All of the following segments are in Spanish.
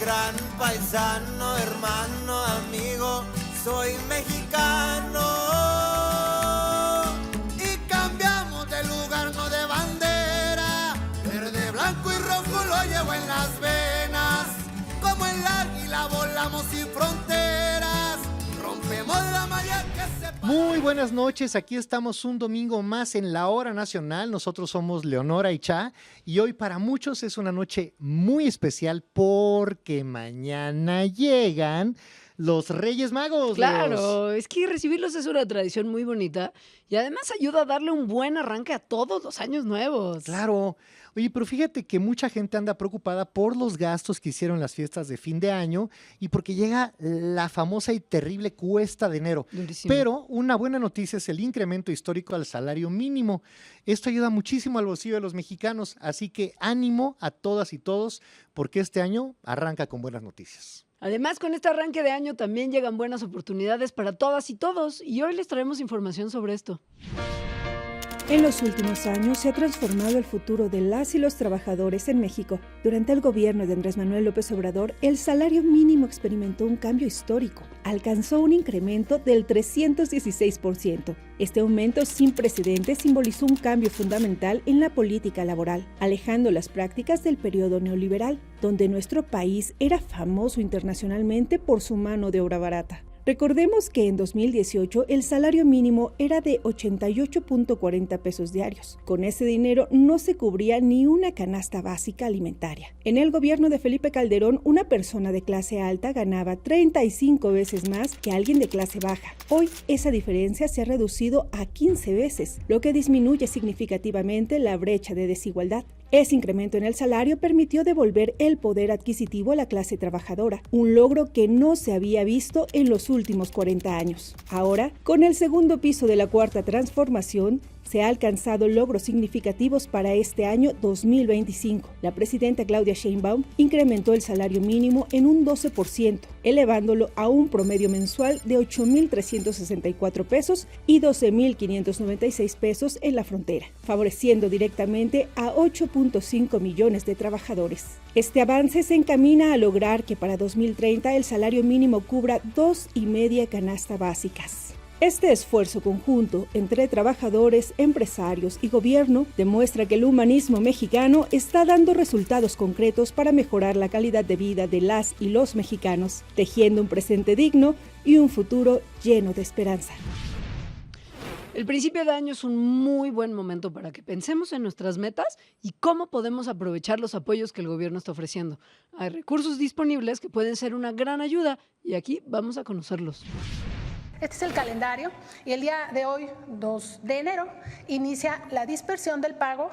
gran paisano, hermano, amigo, soy mexicano. Y cambiamos de lugar, no de bandera, verde, blanco y rojo lo llevo en las venas. Como el águila volamos sin fronteras, rompemos la malla que se... Muy buenas noches, aquí estamos un domingo más en la Hora Nacional. Nosotros somos Leonora y Cha y hoy para muchos es una noche muy especial porque mañana llegan los Reyes Magos. Claro, es que recibirlos es una tradición muy bonita y además ayuda a darle un buen arranque a todos los años nuevos. Claro. Oye, pero fíjate que mucha gente anda preocupada por los gastos que hicieron las fiestas de fin de año y porque llega la famosa y terrible cuesta de enero. Durísimo. Pero una buena noticia es el incremento histórico al salario mínimo. Esto ayuda muchísimo al bolsillo de los mexicanos, así que ánimo a todas y todos porque este año arranca con buenas noticias. Además, con este arranque de año también llegan buenas oportunidades para todas y todos y hoy les traemos información sobre esto. En los últimos años se ha transformado el futuro de las y los trabajadores en México. Durante el gobierno de Andrés Manuel López Obrador, el salario mínimo experimentó un cambio histórico. Alcanzó un incremento del 316%. Este aumento sin precedentes simbolizó un cambio fundamental en la política laboral, alejando las prácticas del periodo neoliberal, donde nuestro país era famoso internacionalmente por su mano de obra barata. Recordemos que en 2018 el salario mínimo era de 88.40 pesos diarios. Con ese dinero no se cubría ni una canasta básica alimentaria. En el gobierno de Felipe Calderón, una persona de clase alta ganaba 35 veces más que alguien de clase baja. Hoy esa diferencia se ha reducido a 15 veces, lo que disminuye significativamente la brecha de desigualdad. Ese incremento en el salario permitió devolver el poder adquisitivo a la clase trabajadora, un logro que no se había visto en los últimos 40 años. Ahora, con el segundo piso de la Cuarta Transformación, se ha alcanzado logros significativos para este año 2025. La presidenta Claudia Sheinbaum incrementó el salario mínimo en un 12%, elevándolo a un promedio mensual de 8.364 pesos y 12.596 pesos en la frontera, favoreciendo directamente a 8.5 millones de trabajadores. Este avance se encamina a lograr que para 2030 el salario mínimo cubra 2,5 canastas básicas. Este esfuerzo conjunto entre trabajadores, empresarios y gobierno demuestra que el humanismo mexicano está dando resultados concretos para mejorar la calidad de vida de las y los mexicanos, tejiendo un presente digno y un futuro lleno de esperanza. El principio de año es un muy buen momento para que pensemos en nuestras metas y cómo podemos aprovechar los apoyos que el gobierno está ofreciendo. Hay recursos disponibles que pueden ser una gran ayuda y aquí vamos a conocerlos. Este es el calendario y el día de hoy, 2 de enero, inicia la dispersión del pago.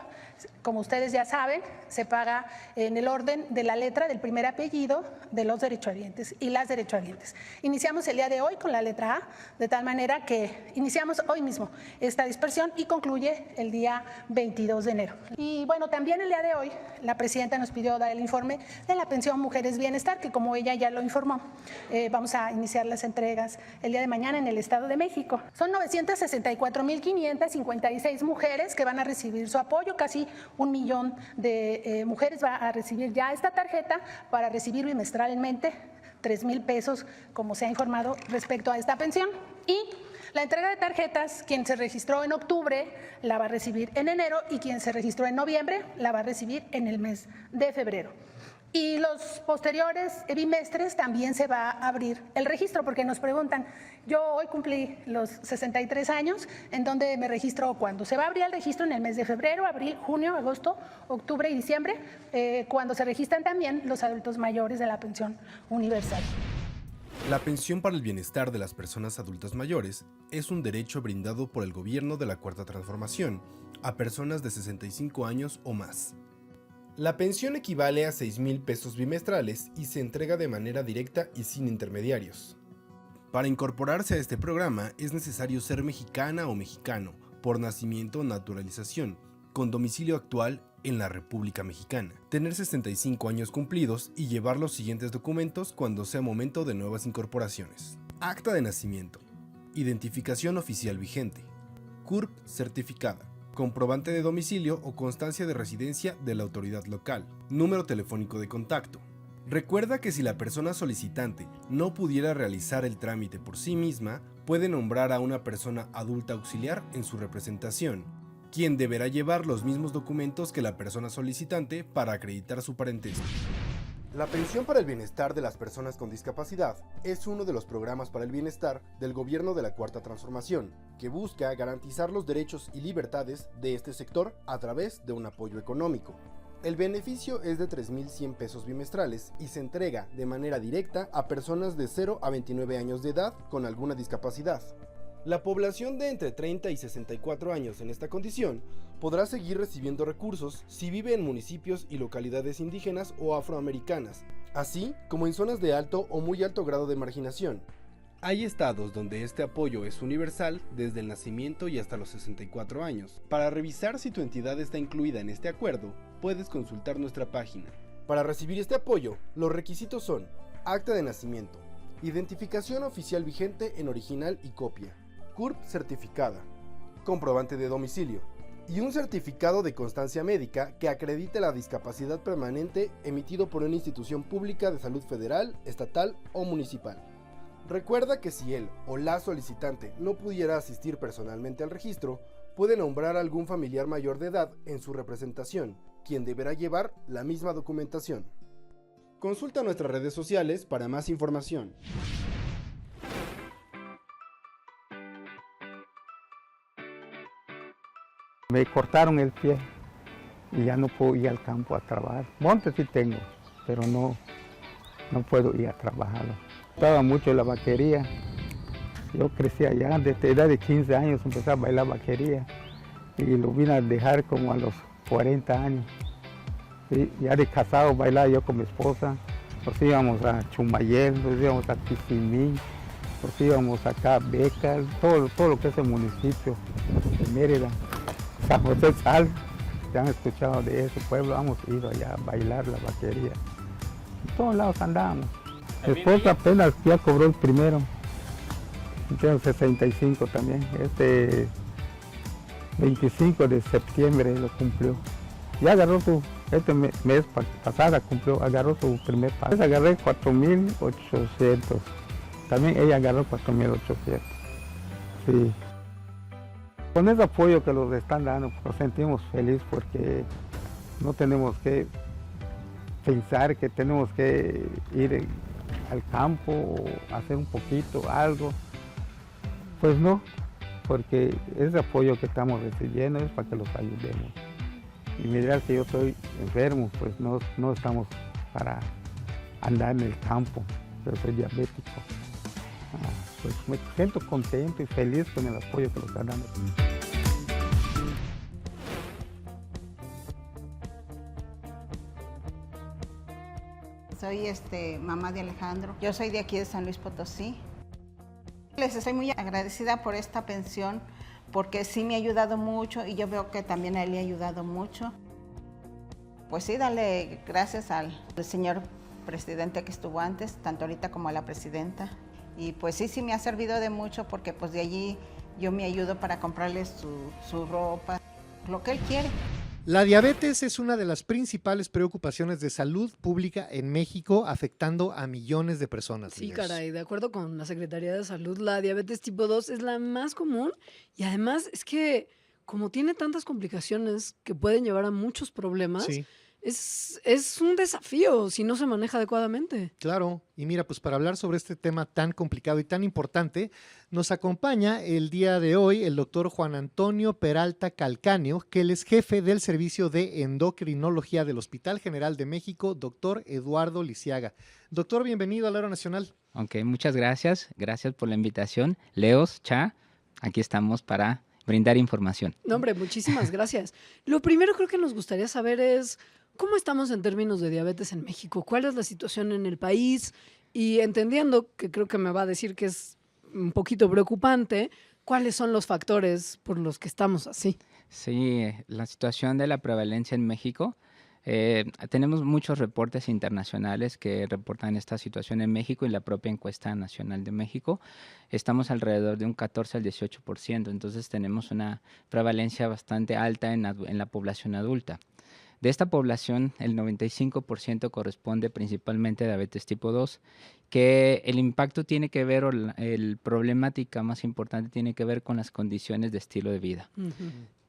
Como ustedes ya saben, se paga en el orden de la letra del primer apellido de los derechohabientes y las derechohabientes. Iniciamos el día de hoy con la letra A, de tal manera que iniciamos hoy mismo esta dispersión y concluye el día 22 de enero. Y bueno, también el día de hoy la presidenta nos pidió dar el informe de la pensión Mujeres Bienestar, que como ella ya lo informó, vamos a iniciar las entregas el día de mañana en el Estado de México. Son 964,556 mujeres que van a recibir su apoyo, casi 1 millón de mujeres va a recibir ya esta tarjeta para recibir bimestralmente 3,000 pesos, como se ha informado respecto a esta pensión. Y la entrega de tarjetas, quien se registró en octubre la va a recibir en enero y quien se registró en noviembre la va a recibir en el mes de febrero. Y los posteriores bimestres también se va a abrir el registro, porque nos preguntan, yo hoy cumplí los 63 años, ¿en dónde me registro cuándo? Se va a abrir el registro en el mes de febrero, abril, junio, agosto, octubre y diciembre, cuando se registran también los adultos mayores de la pensión universal. La pensión para el bienestar de las personas adultas mayores es un derecho brindado por el gobierno de la Cuarta Transformación a personas de 65 años o más. La pensión equivale a 6,000 pesos bimestrales y se entrega de manera directa y sin intermediarios. Para incorporarse a este programa es necesario ser mexicana o mexicano, por nacimiento o naturalización, con domicilio actual en la República Mexicana, tener 65 años cumplidos y llevar los siguientes documentos cuando sea momento de nuevas incorporaciones: acta de nacimiento, identificación oficial vigente, CURP certificada, comprobante de domicilio o constancia de residencia de la autoridad local, número telefónico de contacto, Recuerda que si la persona solicitante no pudiera realizar el trámite por sí misma, puede nombrar a una persona adulta auxiliar en su representación, quien deberá llevar los mismos documentos que la persona solicitante para acreditar su parentesco. La pensión para el bienestar de las personas con discapacidad es uno de los programas para el bienestar del gobierno de la Cuarta Transformación, que busca garantizar los derechos y libertades de este sector a través de un apoyo económico. El beneficio es de 3,100 pesos bimestrales y se entrega de manera directa a personas de 0 a 29 años de edad con alguna discapacidad. La población de entre 30 y 64 años en esta condición podrá seguir recibiendo recursos si vive en municipios y localidades indígenas o afroamericanas, así como en zonas de alto o muy alto grado de marginación. Hay estados donde este apoyo es universal desde el nacimiento y hasta los 64 años. Para revisar si tu entidad está incluida en este acuerdo, puedes consultar nuestra página. Para recibir este apoyo, los requisitos son: acta de nacimiento, identificación oficial vigente en original y copia, CURP certificada, comprobante de domicilio y un certificado de constancia médica que acredite la discapacidad permanente emitido por una institución pública de salud federal, estatal o municipal. Recuerda que si él o la solicitante no pudiera asistir personalmente al registro, puede nombrar a algún familiar mayor de edad en su representación, quien deberá llevar la misma documentación. Consulta nuestras redes sociales para más información. Me cortaron el pie y ya no puedo ir al campo a trabajar. Monte sí tengo, pero no puedo ir a trabajar. Estaba mucho la vaquería. Yo crecí allá, desde edad de 15 años empecé a bailar vaquería y lo vine a dejar como a los 40 años. Sí, ya de casado bailaba yo con mi esposa, nos íbamos a Chumayel, nos íbamos a Tizimín, nos íbamos acá a Becas, todo lo que es el municipio de Mérida. San José Sal, ya han escuchado de ese pueblo, hemos ido allá a bailar la vaquería. En todos lados andábamos. Mi esposa apenas ya cobró el primero, tengo 65 también, este 25 de septiembre lo cumplió. Ya agarró este mes pasada agarró su primer pago. Agarré 4,800, también ella agarró 4,800, sí. Con ese apoyo que nos están dando, nos sentimos felices porque no tenemos que pensar que tenemos que ir al campo o hacer un poquito, algo. Pues no, porque ese apoyo que estamos recibiendo es para que los ayudemos. Y mirar que yo estoy enfermo, pues no estamos para andar en el campo, yo soy diabético. Pues me siento contento y feliz con el apoyo que nos están dando. Soy mamá de Alejandro. Yo soy de aquí de San Luis Potosí. Les estoy muy agradecida por esta pensión porque sí me ha ayudado mucho y yo veo que también a él le ha ayudado mucho. Pues sí, darle gracias al señor presidente que estuvo antes, tanto ahorita como a la presidenta. Y pues sí me ha servido de mucho porque pues de allí yo me ayudo para comprarle su ropa, lo que él quiere. La diabetes es una de las principales preocupaciones de salud pública en México, afectando a millones de personas. Sí, Rivers. caray, de acuerdo con la Secretaría de Salud, la diabetes tipo 2 es la más común y además es que como tiene tantas complicaciones que pueden llevar a muchos problemas, Sí, es un desafío si no se maneja adecuadamente. claro. Y mira, pues para hablar sobre este tema tan complicado y tan importante, nos acompaña el día de hoy el doctor Juan Antonio Peralta Calcáneo, que él es jefe del Servicio de Endocrinología del Hospital General de México, doctor Eduardo Lisiaga. Doctor, bienvenido a La Hora Nacional. Ok, muchas gracias. Gracias por la invitación. Leos, Cha, aquí estamos para brindar información. No, hombre, muchísimas gracias. Lo primero creo que nos gustaría saber es cómo estamos en términos de diabetes en México, cuál es la situación en el país y entendiendo que creo que me va a decir que es un poquito preocupante, ¿cuáles son los factores por los que estamos así? Sí, la situación de la prevalencia en México. Tenemos muchos reportes internacionales que reportan esta situación en México y la propia encuesta nacional de México. Estamos alrededor de un 14 al 18%, entonces tenemos una prevalencia bastante alta en la población adulta. De esta población, el 95% corresponde principalmente a diabetes tipo 2, que el impacto tiene que ver, o el problemática más importante tiene que ver con las condiciones de estilo de vida.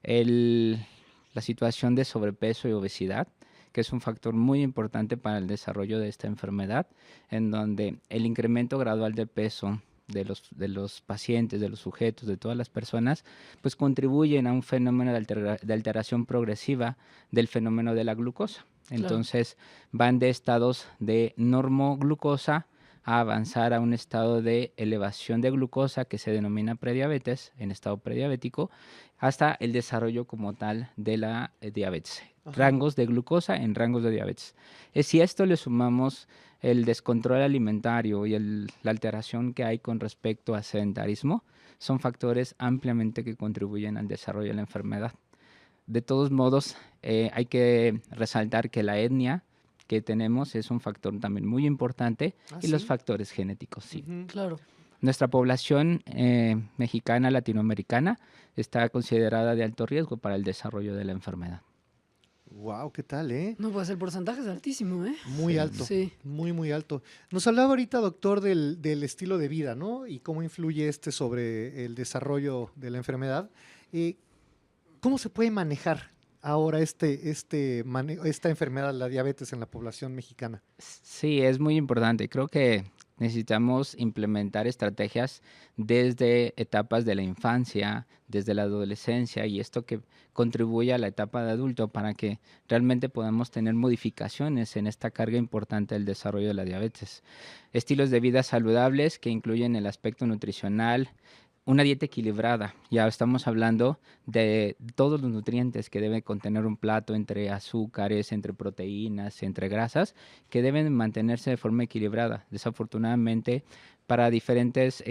La situación de sobrepeso y obesidad, que es un factor muy importante para el desarrollo de esta enfermedad, en donde el incremento gradual de peso de los pacientes, de los sujetos, de todas las personas, pues contribuyen a un fenómeno de alteración progresiva del fenómeno de la glucosa. Entonces van de estados de normoglucosa a avanzar a un estado de elevación de glucosa que se denomina prediabetes, en estado prediabético, hasta el desarrollo como tal de la diabetes. Ajá. Rangos de glucosa en rangos de diabetes. Si a esto le sumamos el descontrol alimentario y la alteración que hay con respecto a sedentarismo, son factores ampliamente que contribuyen al desarrollo de la enfermedad. De todos modos, hay que resaltar que la etnia que tenemos es un factor también muy importante, y los factores genéticos, sí. Claro. Nuestra población mexicana, latinoamericana, está considerada de alto riesgo para el desarrollo de la enfermedad. Wow, ¿qué tal, eh? No, pues el porcentaje es altísimo, ¿eh? Muy alto, sí. Muy alto. Nos hablaba ahorita, doctor, del estilo de vida, ¿no? Y cómo influye sobre el desarrollo de la enfermedad. ¿Cómo se puede manejar ahora esta enfermedad, la diabetes, en la población mexicana? Sí, es muy importante. Creo que necesitamos implementar estrategias desde etapas de la infancia, desde la adolescencia, y esto que contribuye a la etapa de adulto, para que realmente podamos tener modificaciones en esta carga importante del desarrollo de la diabetes. Estilos de vida saludables que incluyen el aspecto nutricional, una dieta equilibrada. Ya estamos hablando de todos los nutrientes que debe contener un plato, entre azúcares, entre proteínas, entre grasas, que deben mantenerse de forma equilibrada. Desafortunadamente, para diferentes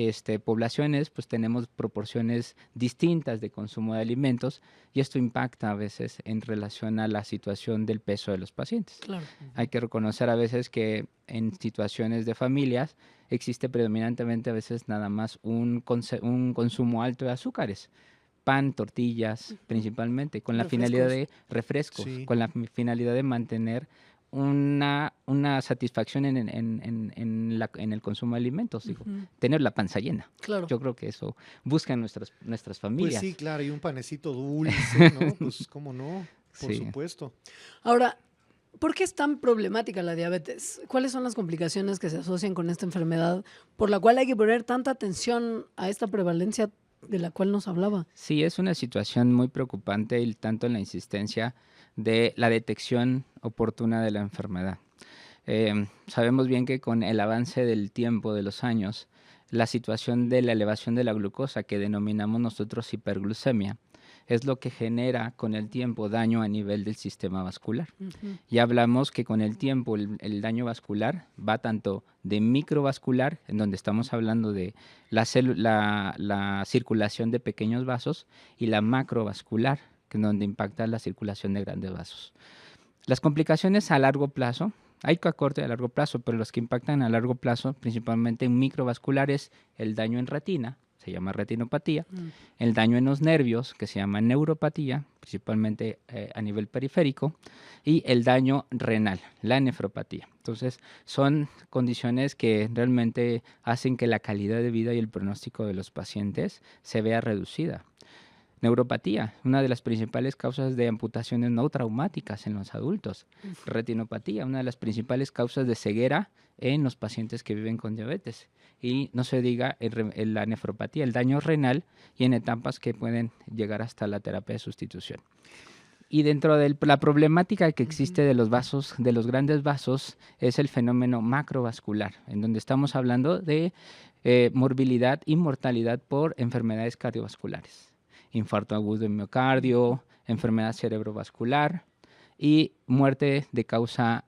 poblaciones, pues tenemos proporciones distintas de consumo de alimentos, y esto impacta a veces en relación a la situación del peso de los pacientes. Claro. Hay que reconocer a veces que en situaciones de familias existe predominantemente a veces nada más un consumo alto de azúcares, pan, tortillas principalmente, con la finalidad de refrescos, con la finalidad de mantener una satisfacción en el consumo de alimentos, digo, tener la panza llena. Claro. Yo creo que eso buscan nuestras familias. Pues sí, claro, y un panecito dulce, ¿no? Pues cómo no, por supuesto. Ahora, ¿por qué es tan problemática la diabetes? ¿Cuáles son las complicaciones que se asocian con esta enfermedad, por la cual hay que poner tanta atención a esta prevalencia de la cual nos hablaba? Sí, es una situación muy preocupante, y tanto en la insistencia de la detección oportuna de la enfermedad. Sabemos bien que con el avance del tiempo, de los años, la situación de la elevación de la glucosa, que denominamos nosotros hiperglucemia, es lo que genera con el tiempo daño a nivel del sistema vascular. Ya hablamos que con el tiempo el daño vascular va tanto de microvascular, en donde estamos hablando de la circulación de pequeños vasos, y la macrovascular, que es donde impacta la circulación de grandes vasos. Las complicaciones a largo plazo, hay a corto y a largo plazo, pero los que impactan a largo plazo, principalmente en microvasculares, el daño en retina, se llama retinopatía, el daño en los nervios, que se llama neuropatía, principalmente a nivel periférico, y el daño renal, la nefropatía. Entonces, son condiciones que realmente hacen que la calidad de vida y el pronóstico de los pacientes se vea reducida. Neuropatía, una de las principales causas de amputaciones no traumáticas en los adultos. Retinopatía, una de las principales causas de ceguera en los pacientes que viven con diabetes. Y no se diga la nefropatía, el daño renal, y en etapas que pueden llegar hasta la terapia de sustitución. Y dentro de la problemática que existe de los vasos, de los grandes vasos, es el fenómeno macrovascular, en donde estamos hablando de morbilidad y mortalidad por enfermedades cardiovasculares. Infarto agudo de miocardio, enfermedad cerebrovascular y muerte de causa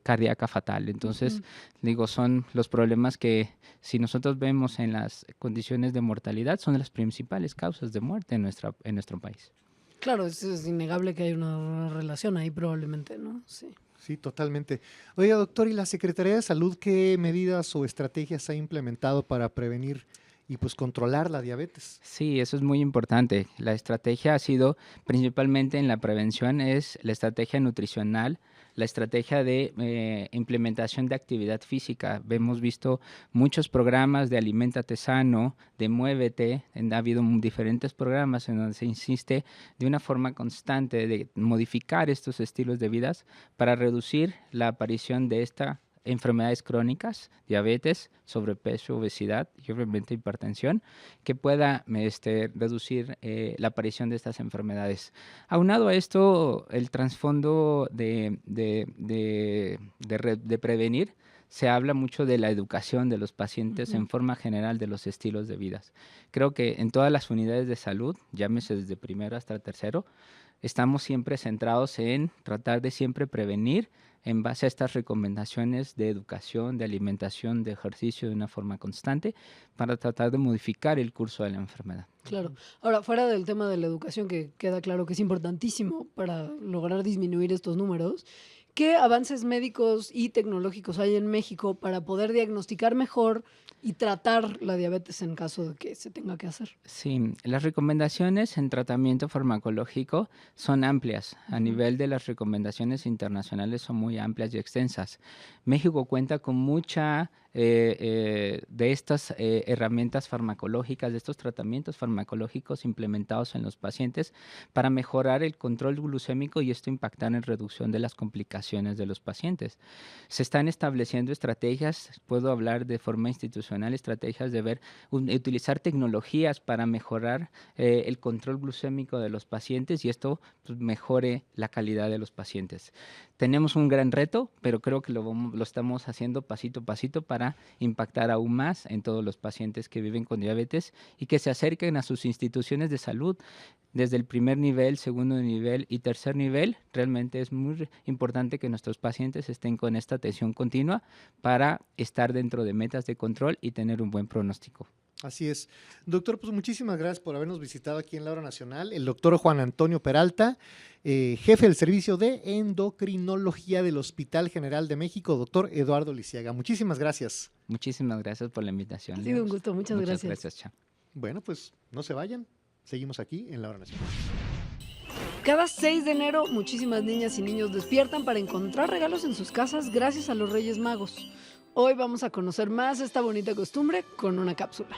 cardíaca fatal. Entonces, digo, son los problemas que, si nosotros vemos en las condiciones de mortalidad, son las principales causas de muerte en nuestro país. Claro, es innegable que hay una relación ahí probablemente, ¿no? Sí. Sí, totalmente. Oiga, doctor, ¿y la Secretaría de Salud qué medidas o estrategias ha implementado para prevenir y pues controlar la diabetes. Sí, eso es muy importante. La estrategia ha sido principalmente en la prevención, es la estrategia nutricional, la estrategia de implementación de actividad física. Hemos visto muchos programas de Aliméntate Sano, de Muévete, ha habido diferentes programas en donde se insiste de una forma constante de modificar estos estilos de vida para reducir la aparición de enfermedades crónicas, diabetes, sobrepeso, obesidad y obviamente hipertensión, que pueda reducir la aparición de estas enfermedades. Aunado a esto, el trasfondo de prevenir, se habla mucho de la educación de los pacientes en forma general de los estilos de vida. Creo que en todas las unidades de salud, llámese desde primero hasta tercero, estamos siempre centrados en tratar de siempre prevenir en base a estas recomendaciones de educación, de alimentación, de ejercicio de una forma constante para tratar de modificar el curso de la enfermedad. Claro. Ahora, fuera del tema de la educación, que queda claro que es importantísimo para lograr disminuir estos números, ¿qué avances médicos y tecnológicos hay en México para poder diagnosticar mejor y tratar la diabetes en caso de que se tenga que hacer? Sí, las recomendaciones en tratamiento farmacológico son amplias. A nivel de las recomendaciones internacionales son muy amplias y extensas. México cuenta con mucha de estas herramientas farmacológicas, de estos tratamientos farmacológicos implementados en los pacientes para mejorar el control glucémico y esto impactar en reducción de las complicaciones de los pacientes. Se están estableciendo estrategias, puedo hablar de forma institucional, estrategias de utilizar tecnologías para mejorar el control glucémico de los pacientes y esto pues, mejore la calidad de los pacientes. Tenemos un gran reto, pero creo que lo estamos haciendo pasito a pasito para impactar aún más en todos los pacientes que viven con diabetes y que se acerquen a sus instituciones de salud desde el primer nivel, segundo nivel y tercer nivel. Realmente es muy importante que nuestros pacientes estén con esta atención continua para estar dentro de metas de control y tener un buen pronóstico. Así es. Doctor, pues muchísimas gracias por habernos visitado aquí en La Hora Nacional. El doctor Juan Antonio Peralta, jefe del Servicio de Endocrinología del Hospital General de México, doctor Eduardo Lisiaga. Muchísimas gracias. Muchísimas gracias por la invitación. Ha sido un gusto, muchas gracias. Gracias, Cha. Bueno, pues no se vayan. Seguimos aquí en La Hora Nacional. Cada 6 de enero, muchísimas niñas y niños despiertan para encontrar regalos en sus casas gracias a los Reyes Magos. Hoy vamos a conocer más esta bonita costumbre con una cápsula.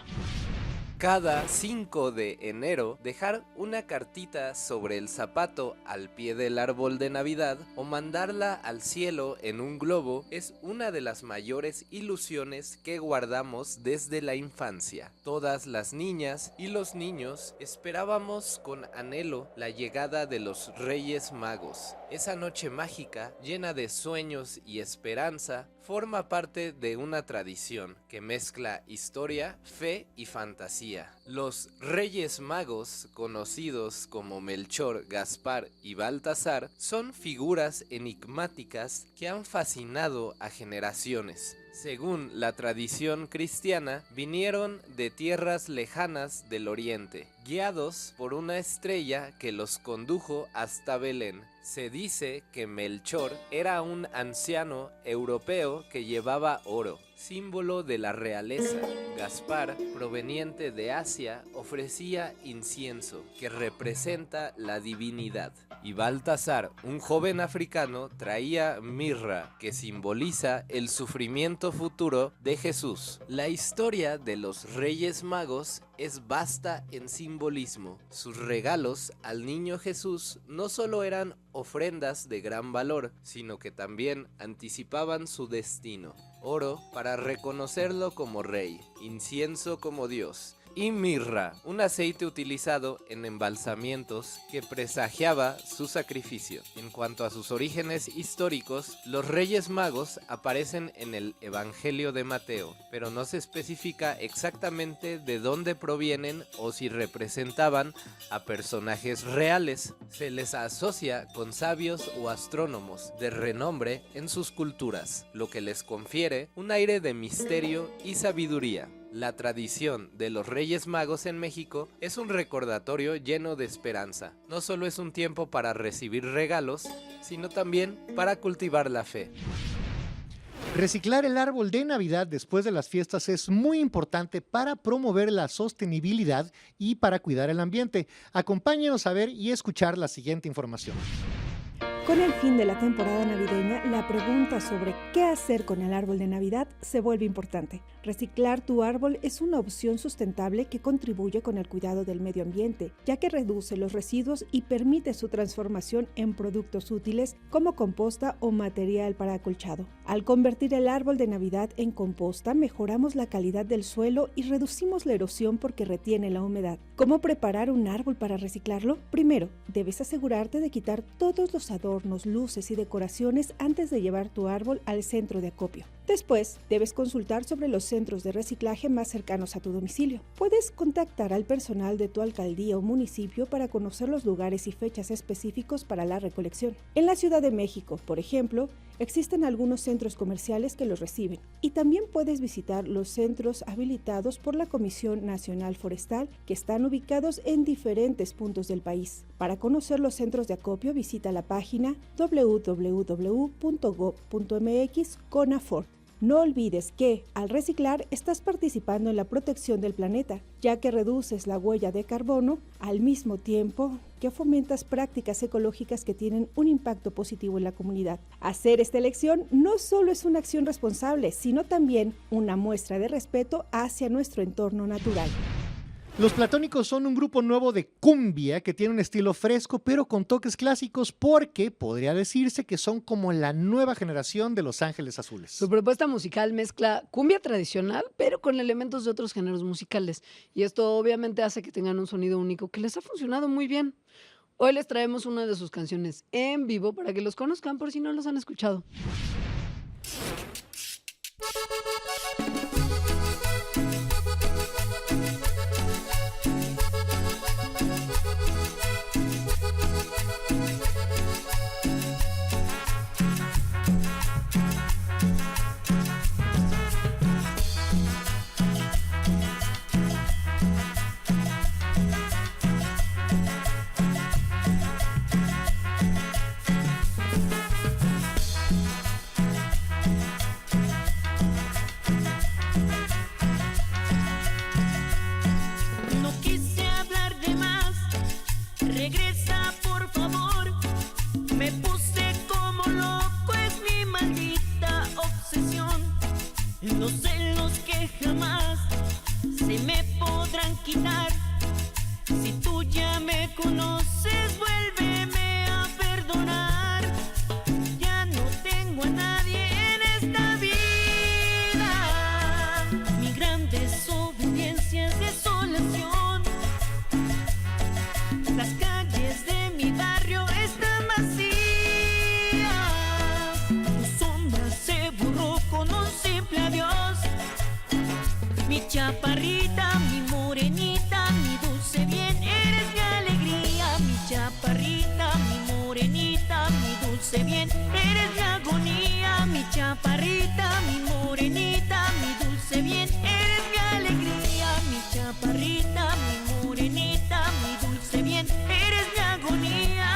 Cada 5 de enero, dejar una cartita sobre el zapato al pie del árbol de Navidad o mandarla al cielo en un globo es una de las mayores ilusiones que guardamos desde la infancia. Todas las niñas y los niños esperábamos con anhelo la llegada de los Reyes Magos. Esa noche mágica, llena de sueños y esperanza, forma parte de una tradición que mezcla historia, fe y fantasía. Los Reyes Magos, conocidos como Melchor, Gaspar y Baltasar, son figuras enigmáticas que han fascinado a generaciones. Según la tradición cristiana, vinieron de tierras lejanas del oriente, guiados por una estrella que los condujo hasta Belén. Se dice que Melchor era un anciano europeo que llevaba oro, símbolo de la realeza. Gaspar, proveniente de Asia, ofrecía incienso, que representa la divinidad. Y Baltasar, un joven africano, traía mirra, que simboliza el sufrimiento futuro de Jesús. La historia de los Reyes Magos es vasta en simbolismo. Sus regalos al niño Jesús no solo eran ofrendas de gran valor, sino que también anticipaban su destino. Oro para reconocerlo como rey, incienso como Dios, y mirra, un aceite utilizado en embalsamientos que presagiaba su sacrificio. En cuanto a sus orígenes históricos, los Reyes Magos aparecen en el Evangelio de Mateo, pero no se especifica exactamente de dónde provienen o si representaban a personajes reales. Se les asocia con sabios o astrónomos de renombre en sus culturas, lo que les confiere un aire de misterio y sabiduría. La tradición de los Reyes Magos en México es un recordatorio lleno de esperanza. No solo es un tiempo para recibir regalos, sino también para cultivar la fe. Reciclar el árbol de Navidad después de las fiestas es muy importante para promover la sostenibilidad y para cuidar el ambiente. Acompáñenos a ver y escuchar la siguiente información. Con el fin de la temporada navideña, la pregunta sobre qué hacer con el árbol de Navidad se vuelve importante. Reciclar tu árbol es una opción sustentable que contribuye con el cuidado del medio ambiente, ya que reduce los residuos y permite su transformación en productos útiles como composta o material para acolchado. Al convertir el árbol de Navidad en composta, mejoramos la calidad del suelo y reducimos la erosión porque retiene la humedad. ¿Cómo preparar un árbol para reciclarlo? Primero, debes asegurarte de quitar todos los adornos, luces y decoraciones antes de llevar tu árbol al centro de acopio. Después, debes consultar sobre los centros de reciclaje más cercanos a tu domicilio. Puedes contactar al personal de tu alcaldía o municipio para conocer los lugares y fechas específicos para la recolección. En la Ciudad de México, por ejemplo, existen algunos centros comerciales que los reciben y también puedes visitar los centros habilitados por la Comisión Nacional Forestal que están ubicados en diferentes puntos del país. Para conocer los centros de acopio, visita la página www.gov.mx/CONAFOR. No olvides que, al reciclar, estás participando en la protección del planeta, ya que reduces la huella de carbono al mismo tiempo que fomentas prácticas ecológicas que tienen un impacto positivo en la comunidad. Hacer esta elección no solo es una acción responsable, sino también una muestra de respeto hacia nuestro entorno natural. Los Platónicos son un grupo nuevo de cumbia que tiene un estilo fresco pero con toques clásicos porque podría decirse que son como la nueva generación de Los Ángeles Azules. Su propuesta musical mezcla cumbia tradicional pero con elementos de otros géneros musicales y esto obviamente hace que tengan un sonido único que les ha funcionado muy bien. Hoy les traemos una de sus canciones en vivo para que los conozcan por si no los han escuchado. Los celos que jamás se me podrán quitar. Si tú ya me conoces, vuélveme a perdonar. Ya no tengo a nadie en esta vida. Mi gran desobediencia es desolación. Las calles de mi barrio están vacías. Tu sombra se borró con un simple adiós. Mi chaparrita, mi morenita, mi dulce bien, eres mi alegría. Mi chaparrita, mi morenita, mi dulce bien, eres mi agonía. Mi chaparrita, mi morenita, mi dulce bien, eres mi alegría. Mi chaparrita, mi morenita, mi dulce bien, eres mi agonía.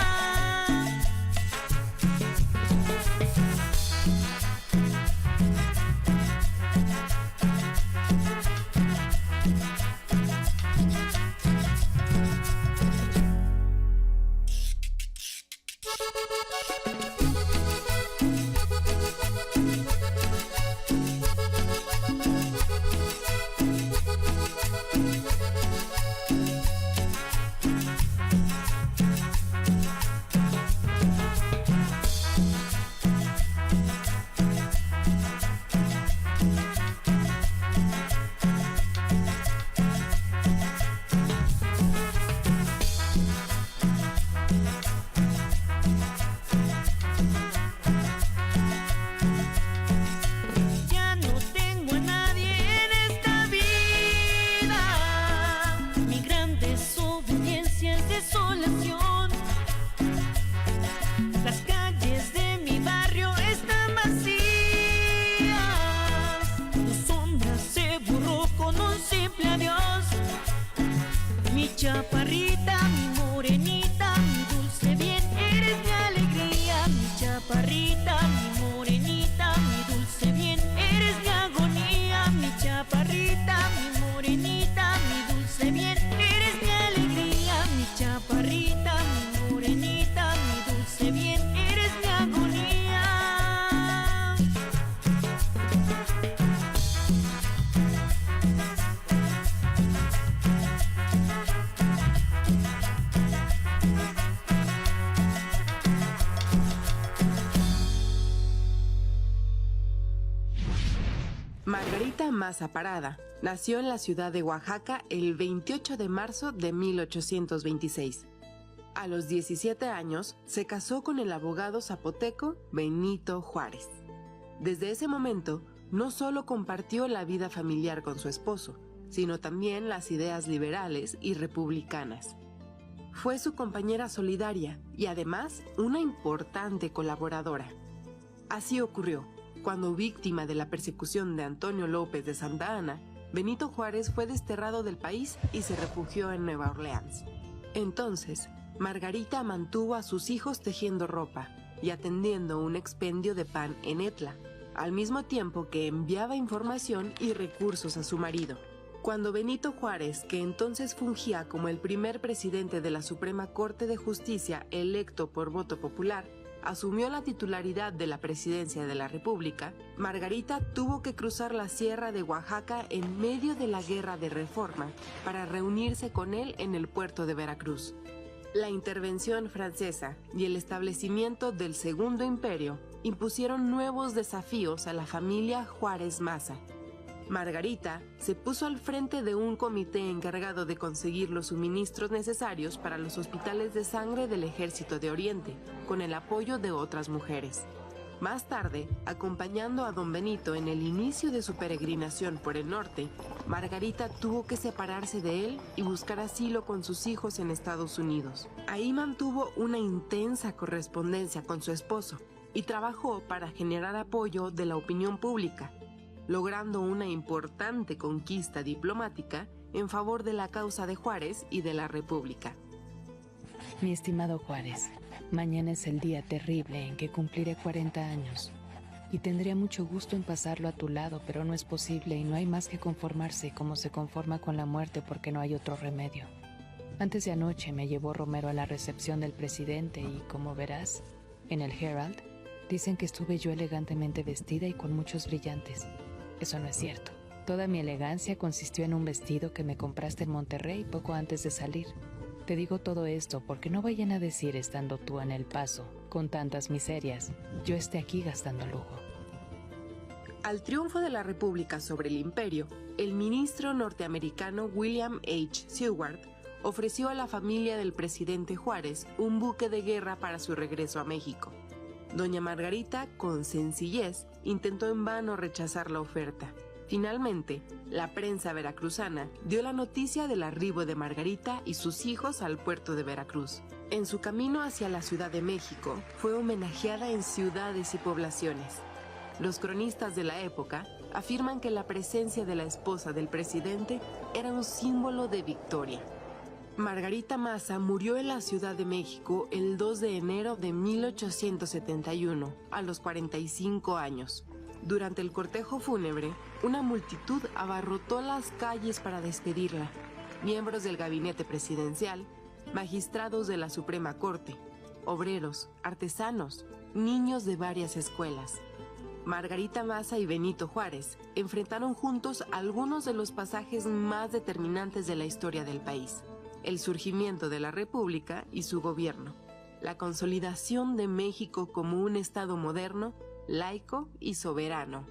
Margarita Maza Parada nació en la ciudad de Oaxaca el 28 de marzo de 1826. A los 17 años se casó con el abogado zapoteco Benito Juárez. Desde ese momento, no solo compartió la vida familiar con su esposo, sino también las ideas liberales y republicanas. Fue su compañera solidaria y además una importante colaboradora. Así ocurrió. Cuando víctima de la persecución de Antonio López de Santa Anna, Benito Juárez fue desterrado del país y se refugió en Nueva Orleans. Entonces, Margarita mantuvo a sus hijos tejiendo ropa y atendiendo un expendio de pan en Etla, al mismo tiempo que enviaba información y recursos a su marido. Cuando Benito Juárez, que entonces fungía como el primer presidente de la Suprema Corte de Justicia electo por voto popular, asumió la titularidad de la presidencia de la República, Margarita tuvo que cruzar la sierra de Oaxaca en medio de la Guerra de Reforma para reunirse con él en el puerto de Veracruz. La intervención francesa y el establecimiento del Segundo Imperio impusieron nuevos desafíos a la familia Juárez Maza. Margarita se puso al frente de un comité encargado de conseguir los suministros necesarios para los hospitales de sangre del Ejército de Oriente, con el apoyo de otras mujeres. Más tarde, acompañando a don Benito en el inicio de su peregrinación por el norte, Margarita tuvo que separarse de él y buscar asilo con sus hijos en Estados Unidos. Ahí mantuvo una intensa correspondencia con su esposo y trabajó para generar apoyo de la opinión pública, logrando una importante conquista diplomática en favor de la causa de Juárez y de la República. Mi estimado Juárez, mañana es el día terrible en que cumpliré 40 años y tendría mucho gusto en pasarlo a tu lado, pero no es posible y no hay más que conformarse como se conforma con la muerte porque no hay otro remedio. Antes de anoche me llevó Romero a la recepción del presidente y, como verás, en el Herald dicen que estuve yo elegantemente vestida y con muchos brillantes. Eso no es cierto. Toda mi elegancia consistió en un vestido que me compraste en Monterrey poco antes de salir. Te digo todo esto porque no vayan a decir, estando tú en El Paso, con tantas miserias, yo esté aquí gastando lujo. Al triunfo de la República sobre el Imperio, el ministro norteamericano William H. Seward ofreció a la familia del presidente Juárez un buque de guerra para su regreso a México. Doña Margarita, con sencillez, intentó en vano rechazar la oferta. Finalmente, la prensa veracruzana dio la noticia del arribo de Margarita y sus hijos al puerto de Veracruz. En su camino hacia la Ciudad de México, fue homenajeada en ciudades y poblaciones. Los cronistas de la época afirman que la presencia de la esposa del presidente era un símbolo de victoria. Margarita Maza murió en la Ciudad de México el 2 de enero de 1871, a los 45 años. Durante el cortejo fúnebre, una multitud abarrotó las calles para despedirla. Miembros del gabinete presidencial, magistrados de la Suprema Corte, obreros, artesanos, niños de varias escuelas. Margarita Maza y Benito Juárez enfrentaron juntos algunos de los pasajes más determinantes de la historia del país: el surgimiento de la República y su gobierno, la consolidación de México como un Estado moderno, laico y soberano.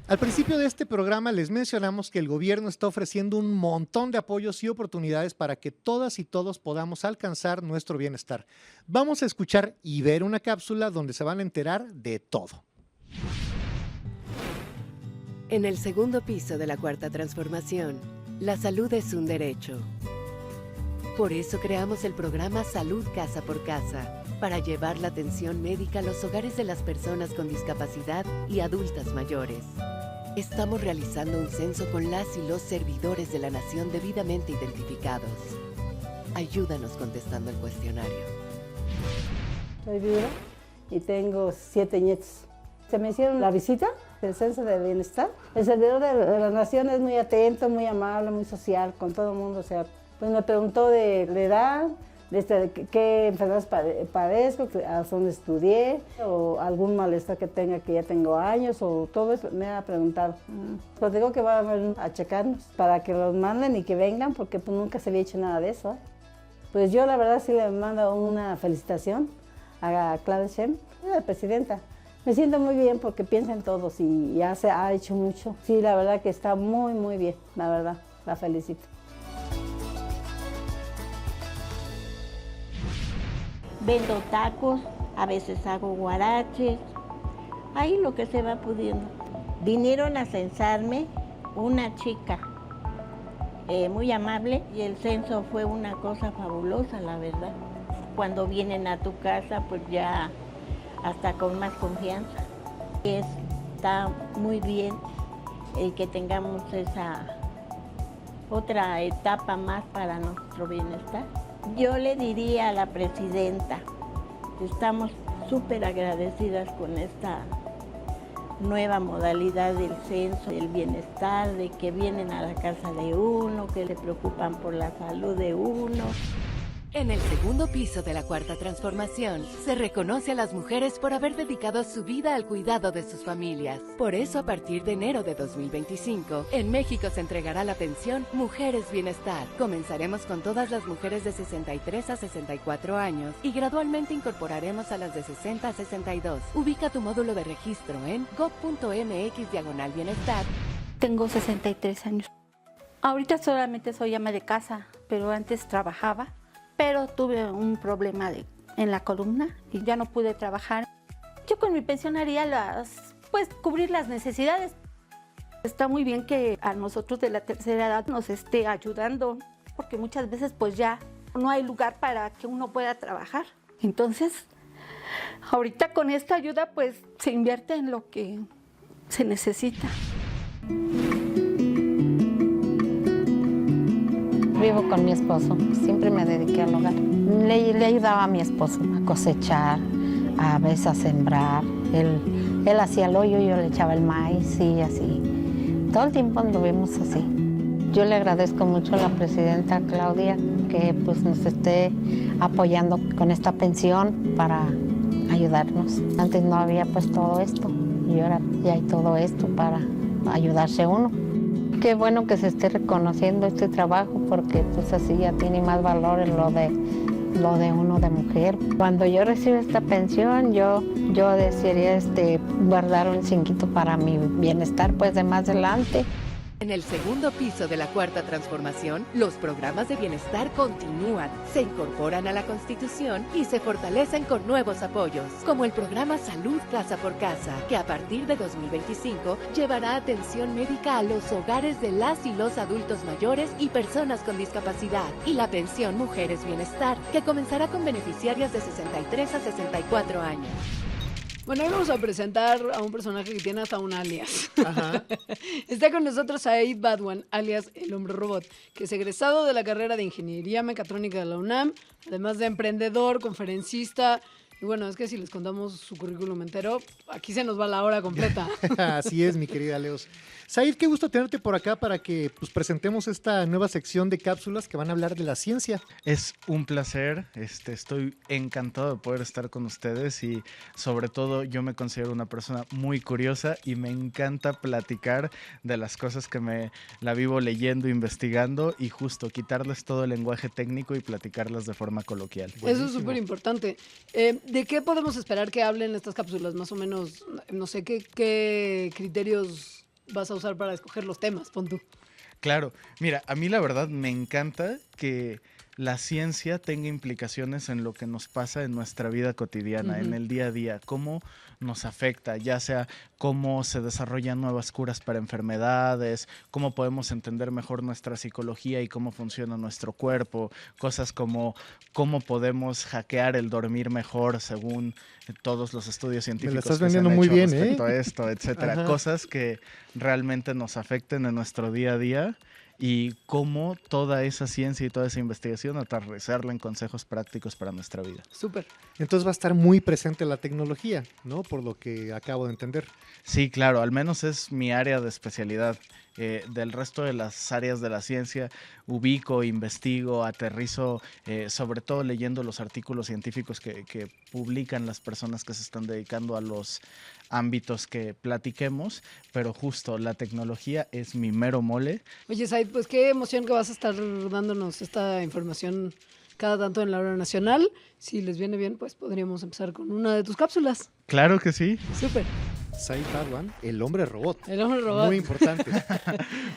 Al principio de este programa les mencionamos que el gobierno está ofreciendo un montón de apoyos y oportunidades para que todas y todos podamos alcanzar nuestro bienestar. Vamos a escuchar y ver una cápsula donde se van a enterar de todo. En el segundo piso de la Cuarta Transformación, la salud es un derecho. Por eso creamos el programa Salud Casa por Casa, para llevar la atención médica a los hogares de las personas con discapacidad y adultas mayores. Estamos realizando un censo con las y los servidores de la nación debidamente identificados. Ayúdanos contestando el cuestionario. Soy viuda y tengo 7 nietos. Se me hicieron la visita del Censo de Bienestar. El servidor de la nación es muy atento, muy amable, muy social con todo el mundo. O sea, pues me preguntó de la edad, qué enfermedades padezco, a dónde estudié, o algún malestar que tenga, que ya tengo años, o todo eso me ha preguntado. Pues digo que van a checarnos para que los manden y que vengan, porque pues nunca se había hecho nada de eso. Pues yo la verdad sí le mando una felicitación a Claudia Sheinbaum, la presidenta. Me siento muy bien porque piensa en todos y ha hecho mucho. Sí, la verdad que está muy, muy bien, la verdad, la felicito. Vendo tacos, a veces hago guaraches, ahí lo que se va pudiendo. Vinieron a censarme una chica muy amable y el censo fue una cosa fabulosa, la verdad. Cuando vienen a tu casa, pues ya hasta con más confianza. Está muy bien el que tengamos esa otra etapa más para nuestro bienestar. Yo le diría a la presidenta que estamos súper agradecidas con esta nueva modalidad del censo, del bienestar, de que vienen a la casa de uno, que se preocupan por la salud de uno. En el segundo piso de la Cuarta Transformación, se reconoce a las mujeres por haber dedicado su vida al cuidado de sus familias. Por eso, a partir de enero de 2025, en México se entregará la pensión Mujeres Bienestar. Comenzaremos con todas las mujeres de 63 a 64 años y gradualmente incorporaremos a las de 60 a 62. Ubica tu módulo de registro en gov.mx/bienestar. Tengo 63 años. Ahorita solamente soy ama de casa, pero antes trabajaba. Pero tuve un problema en la columna y ya no pude trabajar. Yo con mi pensión haría cubrir las necesidades. Está muy bien que a nosotros de la tercera edad nos esté ayudando, porque muchas veces pues ya no hay lugar para que uno pueda trabajar. Entonces, ahorita con esta ayuda pues se invierte en lo que se necesita. Vivo con mi esposo, siempre me dediqué al hogar. Le ayudaba a mi esposo a cosechar, a veces a sembrar. Él hacía el hoyo, yo le echaba el maíz y así. Todo el tiempo anduvimos así. Yo le agradezco mucho a la presidenta Claudia que pues nos esté apoyando con esta pensión para ayudarnos. Antes no había pues todo esto y ahora ya hay todo esto para ayudarse uno. Qué bueno que se esté reconociendo este trabajo porque pues así ya tiene más valor en lo de uno de mujer. Cuando yo reciba esta pensión, yo desearía guardar un cinquito para mi bienestar pues de más adelante. En el segundo piso de la Cuarta Transformación, los programas de bienestar continúan, se incorporan a la Constitución y se fortalecen con nuevos apoyos, como el programa Salud Casa por Casa, que a partir de 2025 llevará atención médica a los hogares de las y los adultos mayores y personas con discapacidad, y la pensión Mujeres Bienestar, que comenzará con beneficiarias de 63 a 64 años. Bueno, hoy vamos a presentar a un personaje que tiene hasta un alias. Ajá. Está con nosotros Said Badwan, alias El Hombre Robot, que es egresado de la carrera de Ingeniería Mecatrónica de la UNAM, además de emprendedor, conferencista. Y bueno, es que si les contamos su currículum entero, aquí se nos va la hora completa. Así es, mi querida Leos. Said, qué gusto tenerte por acá para que pues, presentemos esta nueva sección de cápsulas que van a hablar de la ciencia. Es un placer, estoy encantado de poder estar con ustedes y sobre todo yo me considero una persona muy curiosa y me encanta platicar de las cosas que me la vivo leyendo, investigando y justo quitarles todo el lenguaje técnico y platicarlas de forma coloquial. Eso es súper importante. ¿De qué podemos esperar que hablen estas cápsulas? Más o menos, no sé, ¿qué criterios vas a usar para escoger los temas? Pon tú. Claro, mira, a mí la verdad me encanta que la ciencia tenga implicaciones en lo que nos pasa en nuestra vida cotidiana, en el día a día, cómo nos afecta, ya sea cómo se desarrollan nuevas curas para enfermedades, cómo podemos entender mejor nuestra psicología y cómo funciona nuestro cuerpo, cosas como cómo podemos hackear el dormir mejor según todos los estudios científicos. Me lo estás que se han vendiendo muy hecho bien, respecto a esto, etcétera. Ajá. Cosas que realmente nos afecten en nuestro día a día y cómo toda esa ciencia y toda esa investigación aterrizarla en consejos prácticos para nuestra vida. Súper. Entonces va a estar muy presente la tecnología, ¿no? Por lo que acabo de entender. Sí, claro, al menos es mi área de especialidad. Del resto de las áreas de la ciencia, ubico, investigo, aterrizo, sobre todo leyendo los artículos científicos que publican las personas que se están dedicando a los ámbitos que platiquemos, pero justo la tecnología es mi mero mole. Oye, Said, pues qué emoción que vas a estar dándonos esta información cada tanto en la hora nacional. Si les viene bien, pues podríamos empezar con una de tus cápsulas. Claro que sí. Súper. Said Badwan, el hombre robot. El hombre robot. Muy importante.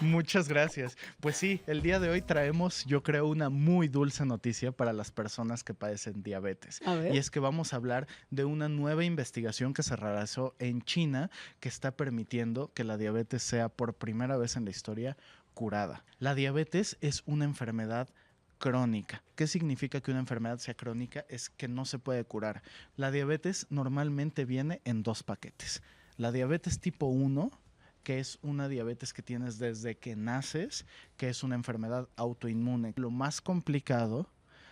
Muchas gracias. Pues sí, el día de hoy traemos, yo creo, una muy dulce noticia para las personas que padecen diabetes. A ver. Y es que vamos a hablar de una nueva investigación que se realizó en China que está permitiendo que la diabetes sea por primera vez en la historia curada. La diabetes es una enfermedad crónica. ¿Qué significa que una enfermedad sea crónica? Es que no se puede curar. La diabetes normalmente viene en 2 paquetes. La diabetes tipo 1, que es una diabetes que tienes desde que naces, que es una enfermedad autoinmune. Lo más complicado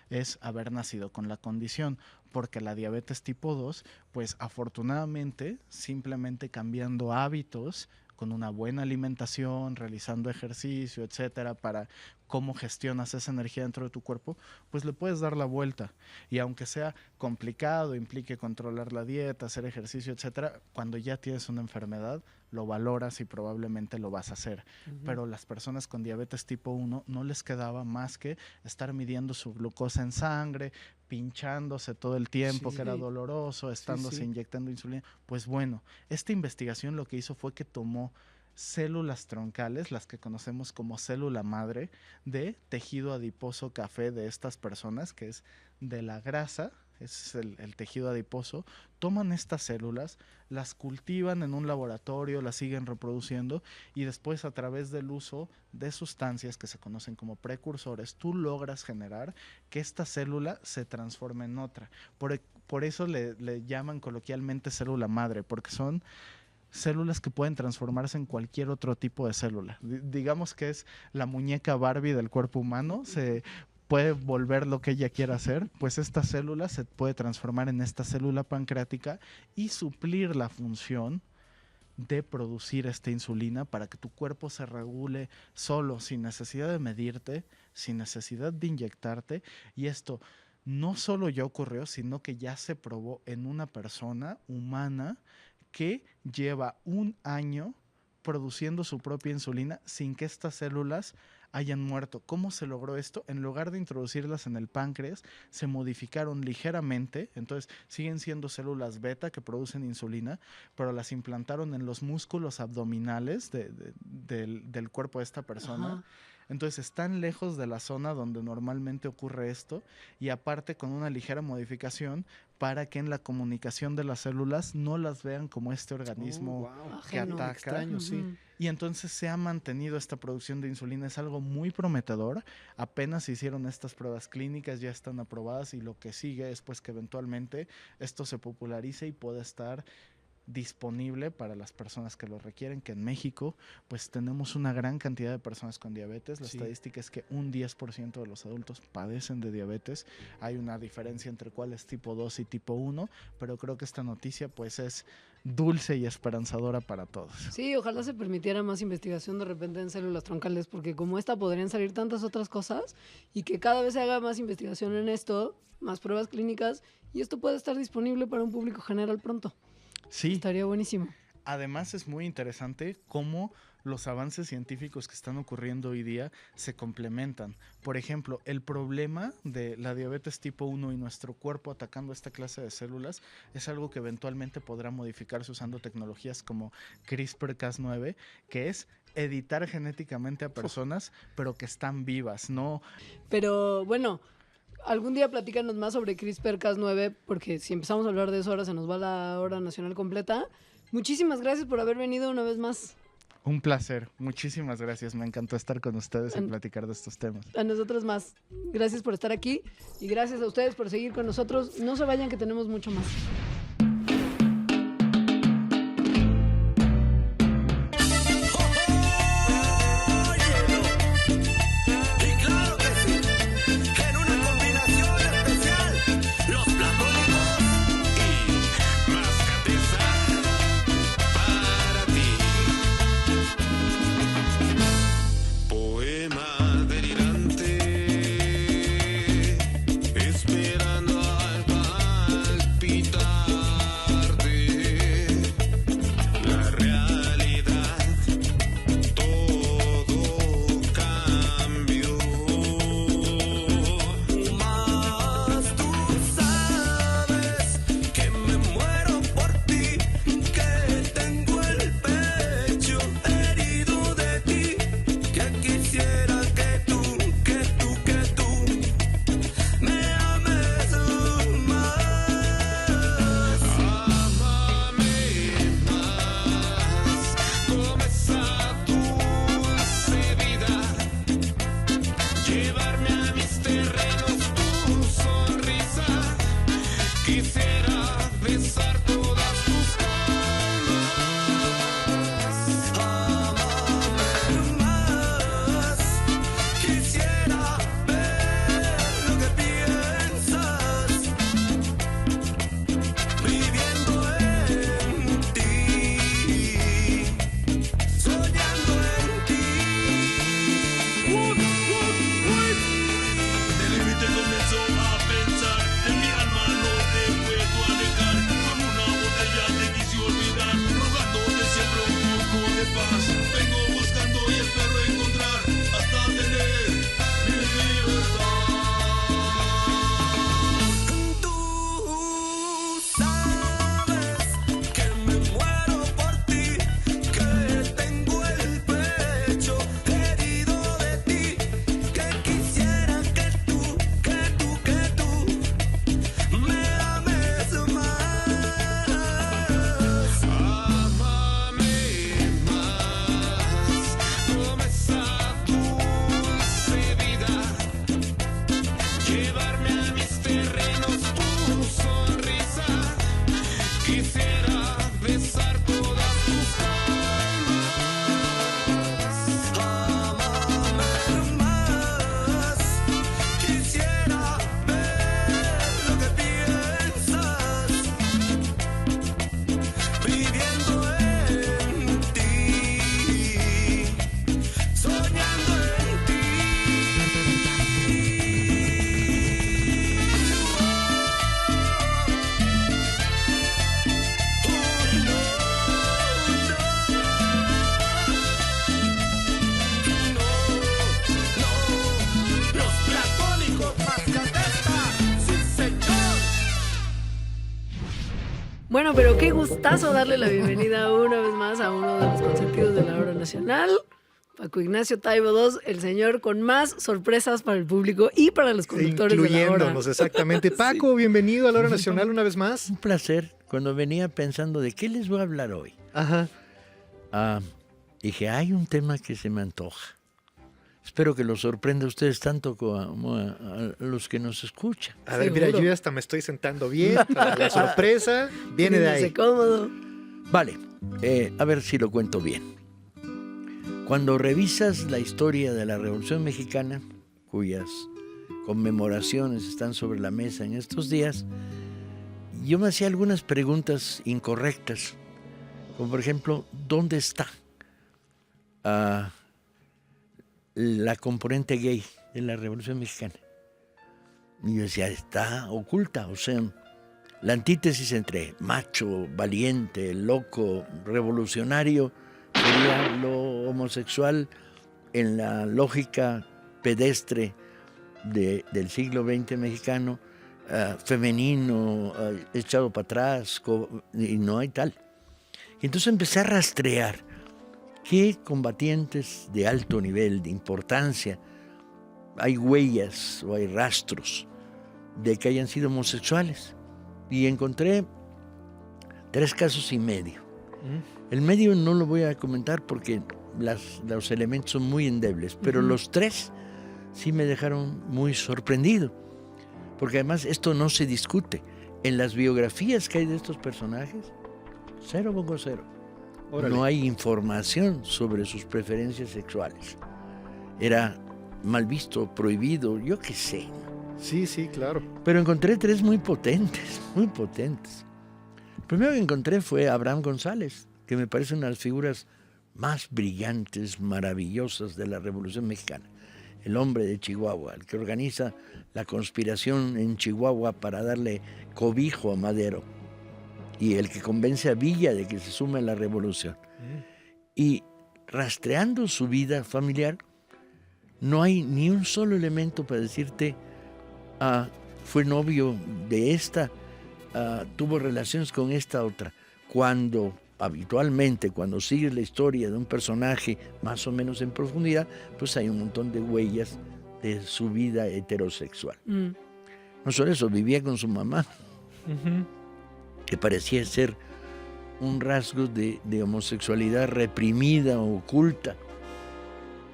es haber nacido con la condición, porque la diabetes tipo 2, pues afortunadamente, simplemente cambiando hábitos, con una buena alimentación, realizando ejercicio, etcétera, para cómo gestionas esa energía dentro de tu cuerpo, pues le puedes dar la vuelta. Y aunque sea complicado, implique controlar la dieta, hacer ejercicio, etcétera, cuando ya tienes una enfermedad, lo valoras y probablemente lo vas a hacer. Pero las personas con diabetes tipo 1 no les quedaba más que estar midiendo su glucosa en sangre, pinchándose todo el tiempo, que era doloroso, estándose inyectando insulina. Pues bueno, esta investigación lo que hizo fue que tomó células troncales, las que conocemos como célula madre, de tejido adiposo café de estas personas, que es de la grasa, es el tejido adiposo. Toman estas células, las cultivan en un laboratorio, las siguen reproduciendo y después, a través del uso de sustancias que se conocen como precursores, tú logras generar que esta célula se transforme en otra. Por eso le llaman coloquialmente célula madre, porque son células que pueden transformarse en cualquier otro tipo de célula. Digamos que es la muñeca Barbie del cuerpo humano, se puede volver lo que ella quiera hacer, pues esta célula se puede transformar en esta célula pancreática y suplir la función de producir esta insulina para que tu cuerpo se regule solo, sin necesidad de medirte, sin necesidad de inyectarte. Y esto no solo ya ocurrió, sino que ya se probó en una persona humana que lleva 1 año produciendo su propia insulina sin que estas células hayan muerto. ¿Cómo se logró esto? En lugar de introducirlas en el páncreas, se modificaron ligeramente, entonces siguen siendo células beta que producen insulina, pero las implantaron en los músculos abdominales del cuerpo de esta persona. Ajá. Entonces están lejos de la zona donde normalmente ocurre esto y aparte con una ligera modificación para que en la comunicación de las células no las vean como este organismo que ataca. Extraño, sí. Y entonces se ha mantenido esta producción de insulina, es algo muy prometedor. Apenas se hicieron estas pruebas clínicas, ya están aprobadas y lo que sigue es pues que eventualmente esto se popularice y pueda estar disponible para las personas que lo requieren, que en México pues tenemos una gran cantidad de personas con diabetes. La estadística es que un 10% de los adultos padecen de diabetes. Hay una diferencia entre cuál es tipo 2 y tipo 1, pero creo que esta noticia pues es dulce y esperanzadora para todos. Sí, ojalá se permitiera más investigación de repente en células troncales, porque como esta podrían salir tantas otras cosas y que cada vez se haga más investigación en esto, más pruebas clínicas, y esto puede estar disponible para un público general pronto. Sí. Estaría buenísimo. Además es muy interesante cómo los avances científicos que están ocurriendo hoy día se complementan. Por ejemplo, el problema de la diabetes tipo 1 y nuestro cuerpo atacando esta clase de células es algo que eventualmente podrá modificarse usando tecnologías como CRISPR-Cas9, que es editar genéticamente a personas, pero que están vivas, ¿no? Pero bueno, algún día platícanos más sobre CRISPR-Cas9, porque si empezamos a hablar de eso ahora se nos va la hora nacional completa. Muchísimas gracias por haber venido una vez más. Un placer, muchísimas gracias, me encantó estar con ustedes y platicar de estos temas. A nosotros más. Gracias por estar aquí y gracias a ustedes por seguir con nosotros. No se vayan, que tenemos mucho más. Esperando al palpitar. besar todas tus palmas. Amame más, quisiera ver lo que piensas, viviendo en ti, soñando en ti. De límite comenzó a pensar, en mi alma no te puedo alejar, con una botella te quise olvidar, rogándote siempre un poco de paz. Vengo buscando y espero encontrar hasta tener mi libertad. Tú sabes que me muero por ti, que tengo el pecho herido de ti, que quisiera que tú me ames más. Amame más, toma esa dulce vida, llevarme a mis terrenos tu sonrisa. Quisiera besar todas tus palmas. Amame más, quisiera ver lo que piensas, viviendo en ti, soñando en ti. Los platónicos Mascatesta, sí señor. Bueno, pero qué gustazo darle la bienvenida una vez más a uno de los consentidos de la hora nacional, Paco Ignacio Taibo II, el señor con más sorpresas para el público y para los conductores de la hora. Incluyéndonos, exactamente. Paco, bienvenido a la hora nacional una vez más. Un placer. Cuando venía pensando de qué les voy a hablar hoy, dije, hay un tema que se me antoja. Espero que los sorprenda a ustedes tanto como a los que nos escuchan. A ver, mira, yo ya hasta me estoy sentando bien. La sorpresa viene de ahí. Cómodo. Vale, a ver si lo cuento bien. Cuando revisas la historia de la Revolución Mexicana, cuyas conmemoraciones están sobre la mesa en estos días, yo me hacía algunas preguntas incorrectas, como por ejemplo, ¿dónde está la componente gay de la Revolución Mexicana? Y yo decía, está oculta, o sea, la antítesis entre macho, valiente, loco, revolucionario, sería lo homosexual en la lógica pedestre del siglo XX mexicano, femenino, echado para atrás, y no hay tal. Y entonces empecé a rastrear qué combatientes de alto nivel, de importancia, hay huellas o hay rastros de que hayan sido homosexuales. Y encontré 3 casos y medio. El medio no lo voy a comentar porque los elementos son muy endebles, pero los 3 sí me dejaron muy sorprendido. Porque además esto no se discute. En las biografías que hay de estos personajes, 0,0. Órale. No hay información sobre sus preferencias sexuales. Era mal visto, prohibido, yo qué sé. Sí, sí, claro. Pero encontré 3 muy potentes, muy potentes. El primero que encontré fue Abraham González, que me parece una de las figuras más brillantes, maravillosas de la Revolución Mexicana. El hombre de Chihuahua, el que organiza la conspiración en Chihuahua para darle cobijo a Madero y el que convence a Villa de que se sume a la revolución. Y rastreando su vida familiar, no hay ni un solo elemento para decirte, fue novio de esta, tuvo relaciones con esta otra. Cuando habitualmente, cuando sigues la historia de un personaje más o menos en profundidad, pues hay un montón de huellas de su vida heterosexual. No solo eso, vivía con su mamá, que parecía ser un rasgo de homosexualidad reprimida, oculta,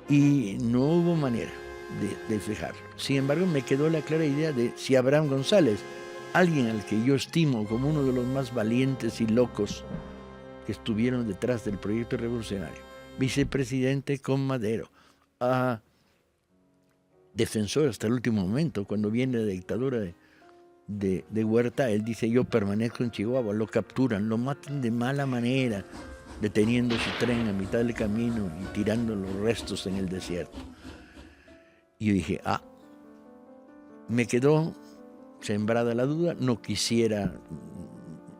y no hubo manera de fijarlo. Sin embargo, me quedó la clara idea de si Abraham González alguien al que yo estimo como uno de los más valientes y locos que estuvieron detrás del proyecto revolucionario, vicepresidente con Madero, defensor hasta el último momento, cuando viene la dictadura de Huerta, él dice: yo permanezco en Chihuahua, lo capturan, lo matan de mala manera, deteniendo su tren a mitad del camino y tirando los restos en el desierto. Y yo dije, me quedó sembrada la duda, no quisiera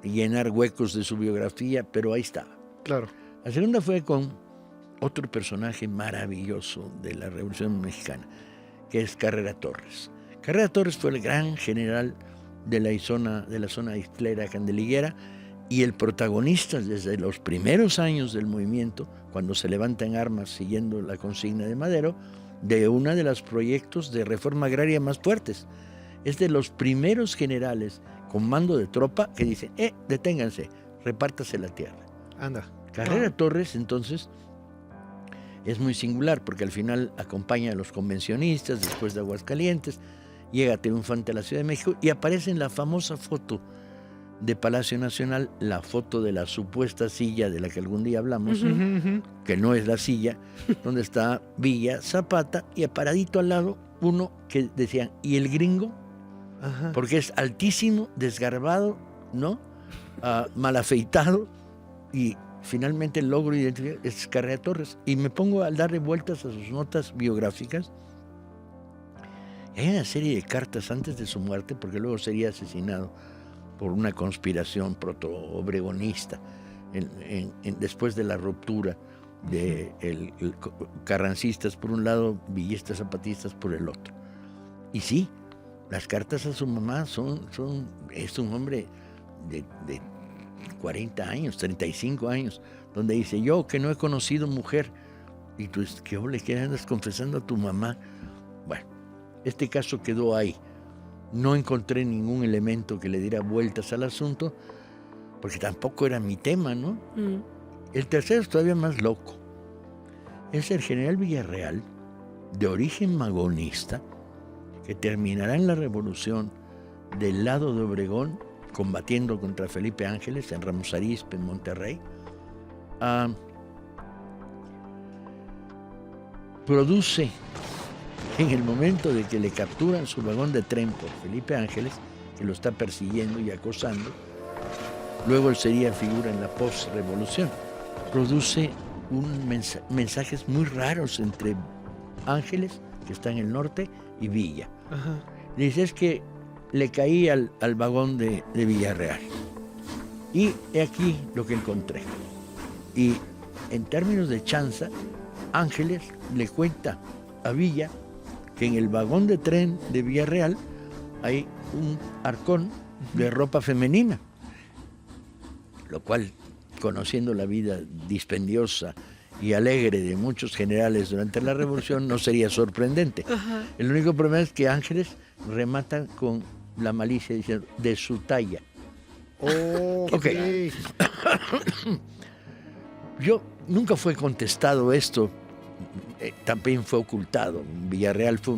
llenar huecos de su biografía, pero ahí estaba. Claro. La segunda fue con otro personaje maravilloso de la Revolución Mexicana, que es Carrera Torres. Carrera Torres fue el gran general de la zona islera candeliguera y el protagonista desde los primeros años del movimiento, cuando se levantan armas siguiendo la consigna de Madero, de uno de los proyectos de reforma agraria más fuertes. Es de los primeros generales con mando de tropa que dicen: deténganse, repártase la tierra. Anda. Carrera Torres, entonces, es muy singular porque al final acompaña a los convencionistas después de Aguascalientes, llega triunfante a la Ciudad de México y aparece en la famosa foto de Palacio Nacional, la foto de la supuesta silla de la que algún día hablamos, que no es la silla, donde está Villa, Zapata, y paradito al lado uno que decían: ¿y el gringo? Ajá. Porque es altísimo, desgarbado, ¿no? Mal afeitado, y finalmente logro identificar, es Carrera Torres. Y me pongo a darle vueltas a sus notas biográficas. Hay una serie de cartas antes de su muerte, porque luego sería asesinado por una conspiración proto-obregonista después de la ruptura de carrancistas por un lado, villistas zapatistas por el otro. Y sí, las cartas a su mamá es un hombre de 40 años, 35 años, donde dice: yo que no he conocido mujer. Y tú, ¿qué andas confesando a tu mamá? Bueno, este caso quedó ahí. No encontré ningún elemento que le diera vueltas al asunto, porque tampoco era mi tema, ¿no? El tercero es todavía más loco. Es el general Villarreal, de origen magonista, que terminará en la revolución del lado de Obregón, combatiendo contra Felipe Ángeles en Ramos Arizpe, en Monterrey. Produce, en el momento de que le capturan su vagón de tren por Felipe Ángeles, que lo está persiguiendo y acosando, luego él sería figura en la post-revolución, produce mensajes muy raros entre Ángeles, que está en el norte, y Villa. Ajá. Dice: es que le caí al vagón de Villarreal. Y he aquí lo que encontré. Y en términos de chanza, Ángeles le cuenta a Villa que en el vagón de tren de Villarreal hay un arcón de ropa femenina, lo cual, conociendo la vida dispendiosa y alegre de muchos generales durante la Revolución, no sería sorprendente. Ajá. El único problema es que Ángeles remata con la malicia diciendo: de su talla. Oh, okay. Yo nunca fue contestado esto, también fue ocultado. Villarreal fue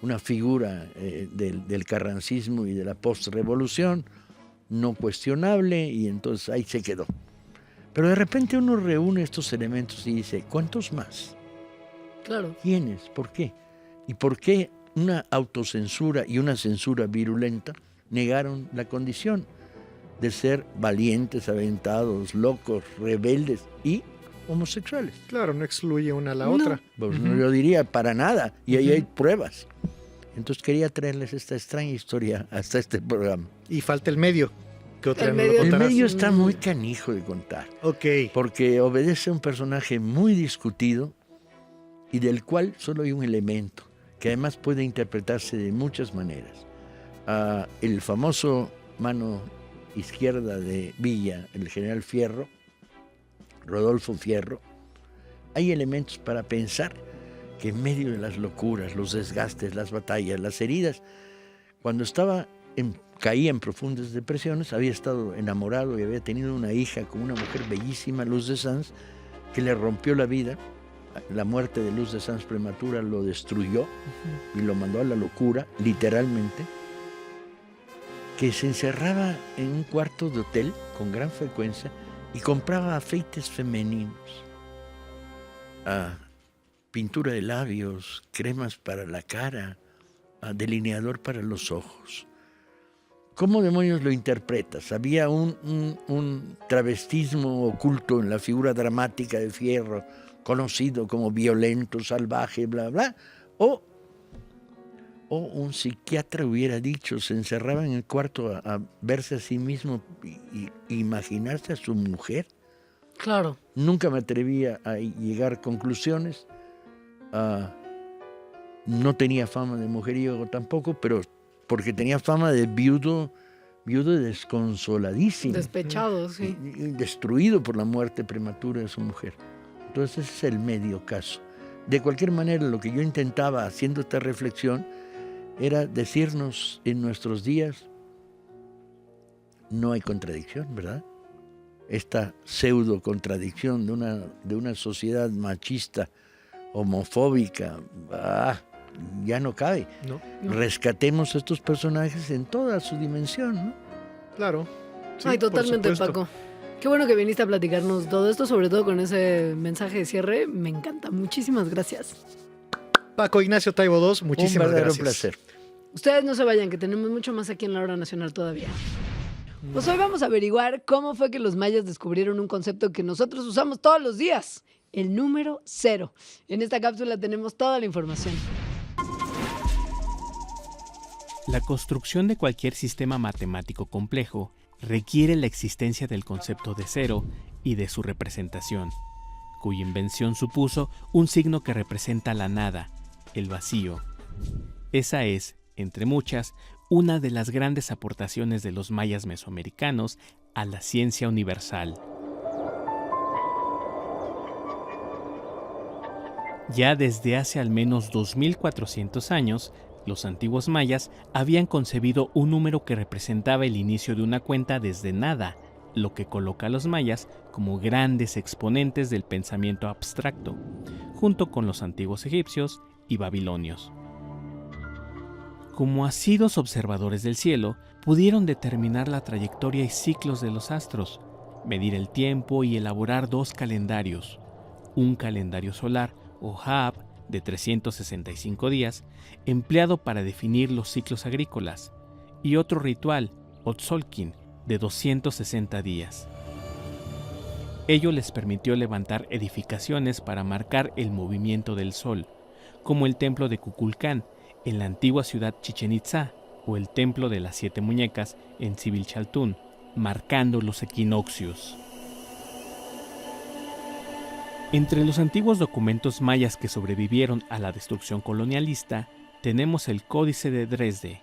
una figura del carrancismo y de la post-revolución, no cuestionable, y entonces ahí se quedó. Pero de repente uno reúne estos elementos y dice: ¿cuántos más? Claro. ¿Quiénes? ¿Por qué? ¿Y por qué una autocensura y una censura virulenta negaron la condición de ser valientes, aventados, locos, rebeldes y homosexuales? Claro, no excluye una a la otra. Pues no, yo diría para nada, y ahí hay pruebas. Entonces quería traerles esta extraña historia hasta este programa. Y falta el medio. El medio está muy canijo de contar. Ok. Porque obedece a un personaje muy discutido y del cual solo hay un elemento, que además puede interpretarse de muchas maneras. El famoso mano izquierda de Villa, el general Fierro, Rodolfo Fierro, hay elementos para pensar que en medio de las locuras, los desgastes, las batallas, las heridas, cuando caía en profundas depresiones, había estado enamorado y había tenido una hija con una mujer bellísima, Luz de Sanz, que le rompió la vida. La muerte de Luz de Sanz prematura lo destruyó y lo mandó a la locura, literalmente, que se encerraba en un cuarto de hotel con gran frecuencia y compraba afeites femeninos, pintura de labios, cremas para la cara, delineador para los ojos. ¿Cómo demonios lo interpretas? Había un travestismo oculto en la figura dramática de Fierro, conocido como violento, salvaje, bla, bla, o un psiquiatra hubiera dicho, se encerraba en el cuarto a verse a sí mismo y imaginarse a su mujer. Claro. Nunca me atrevía a llegar a conclusiones. No tenía fama de mujeriego tampoco, pero porque tenía fama de viudo desconsoladísimo. Despechado, sí. Y destruido por la muerte prematura de su mujer. Entonces ese es el medio caso. De cualquier manera, lo que yo intentaba haciendo esta reflexión era decirnos en nuestros días, no hay contradicción, ¿verdad? Esta pseudo contradicción de una sociedad machista, homofóbica, ya no cabe. No. Rescatemos a estos personajes en toda su dimensión, ¿no? Claro. Sí, Ay, totalmente, por supuesto. Paco. Qué bueno que viniste a platicarnos todo esto, sobre todo con ese mensaje de cierre. Me encanta. Muchísimas gracias. Paco Ignacio Taibo II, muchísimas Un verdadero gracias. placer. Ustedes no se vayan, que tenemos mucho más aquí en la Hora Nacional todavía. Pues hoy vamos a averiguar cómo fue que los mayas descubrieron un concepto que nosotros usamos todos los días, el número 0. En esta cápsula tenemos toda la información. La construcción de cualquier sistema matemático complejo requiere la existencia del concepto de cero y de su representación, cuya invención supuso un signo que representa la nada, el vacío. Esa es, entre muchas, una de las grandes aportaciones de los mayas mesoamericanos a la ciencia universal. Ya desde hace al menos 2400 años, los antiguos mayas habían concebido un número que representaba el inicio de una cuenta desde nada, lo que coloca a los mayas como grandes exponentes del pensamiento abstracto, junto con los antiguos egipcios y babilonios. Como asiduos observadores del cielo, pudieron determinar la trayectoria y ciclos de los astros, medir el tiempo y elaborar dos calendarios, un calendario solar o Haab de 365 días, empleado para definir los ciclos agrícolas, y otro ritual, Otzolkin, de 260 días. Ello les permitió levantar edificaciones para marcar el movimiento del sol, como el templo de Kukulcán en la antigua ciudad Chichén Itzá o el templo de las 7 muñecas en Civilchaltún, marcando los equinoccios. Entre los antiguos documentos mayas que sobrevivieron a la destrucción colonialista, tenemos el Códice de Dresde,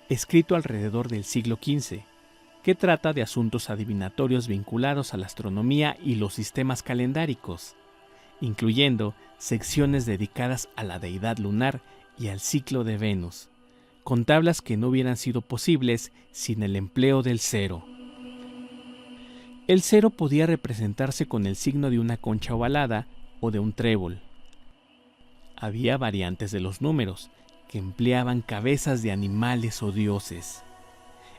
escrito alrededor del siglo XV, que trata de asuntos adivinatorios vinculados a la astronomía y los sistemas calendáricos, incluyendo secciones dedicadas a la deidad lunar y al ciclo de Venus, con tablas que no hubieran sido posibles sin el empleo del cero. El cero podía representarse con el signo de una concha ovalada o de un trébol. Había variantes de los números, que empleaban cabezas de animales o dioses.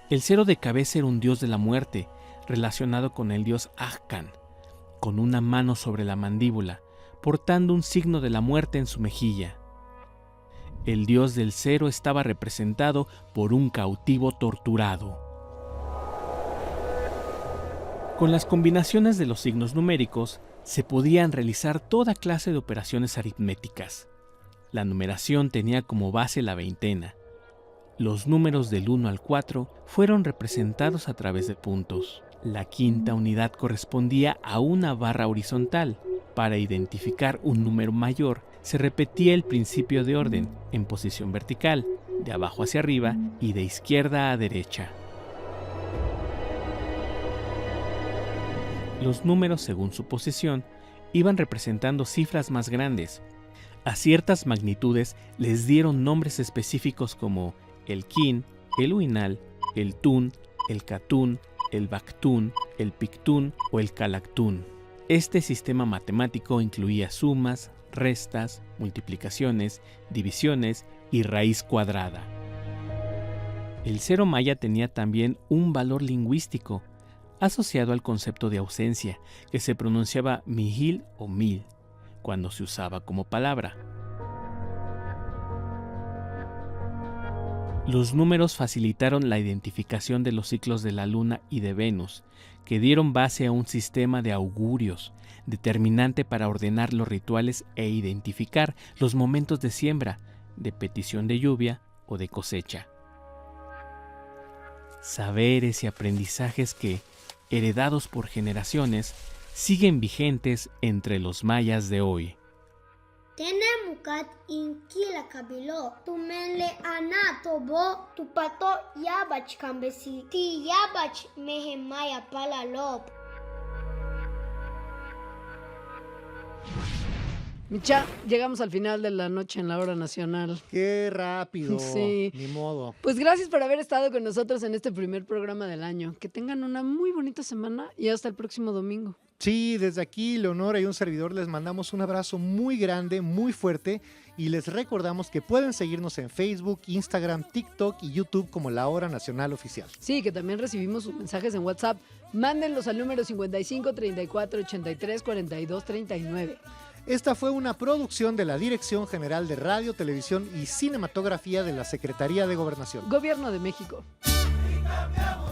El cero de cabeza era un dios de la muerte, relacionado con el dios Ajkan, con una mano sobre la mandíbula, portando un signo de la muerte en su mejilla. El dios del cero estaba representado por un cautivo torturado. Con las combinaciones de los signos numéricos, se podían realizar toda clase de operaciones aritméticas. La numeración tenía como base la veintena. Los números del 1 al 4 fueron representados a través de puntos. La quinta unidad correspondía a una barra horizontal. Para identificar un número mayor, se repetía el principio de orden en posición vertical, de abajo hacia arriba y de izquierda a derecha. Los números, según su posición, iban representando cifras más grandes. A ciertas magnitudes les dieron nombres específicos como el kin, el uinal, el tun, el catún, el bactún, el pictún o el calactún. Este sistema matemático incluía sumas, restas, multiplicaciones, divisiones y raíz cuadrada. El 0 maya tenía también un valor lingüístico, asociado al concepto de ausencia, que se pronunciaba mihil o mil, cuando se usaba como palabra. Los números facilitaron la identificación de los ciclos de la Luna y de Venus, que dieron base a un sistema de augurios, determinante para ordenar los rituales e identificar los momentos de siembra, de petición de lluvia o de cosecha. Saberes y aprendizajes que, heredados por generaciones, siguen vigentes entre los mayas de hoy. Tenemukat inkila kabilo, tumenle anato bo, tu pato yabach kambesi, ti yabach mehemaya palalop. Micha, llegamos al final de la noche en la hora nacional. ¡Qué rápido! Sí. Ni modo. Pues gracias por haber estado con nosotros en este primer programa del año. Que tengan una muy bonita semana y hasta el próximo domingo. Sí, desde aquí, Leonora y un servidor les mandamos un abrazo muy grande, muy fuerte y les recordamos que pueden seguirnos en Facebook, Instagram, TikTok y YouTube como La Hora Nacional Oficial. Sí, que también recibimos sus mensajes en WhatsApp. Mándenlos al número 55 34 83 42 39. Esta fue una producción de la Dirección General de Radio, Televisión y Cinematografía de la Secretaría de Gobernación. Gobierno de México. Y cambiamos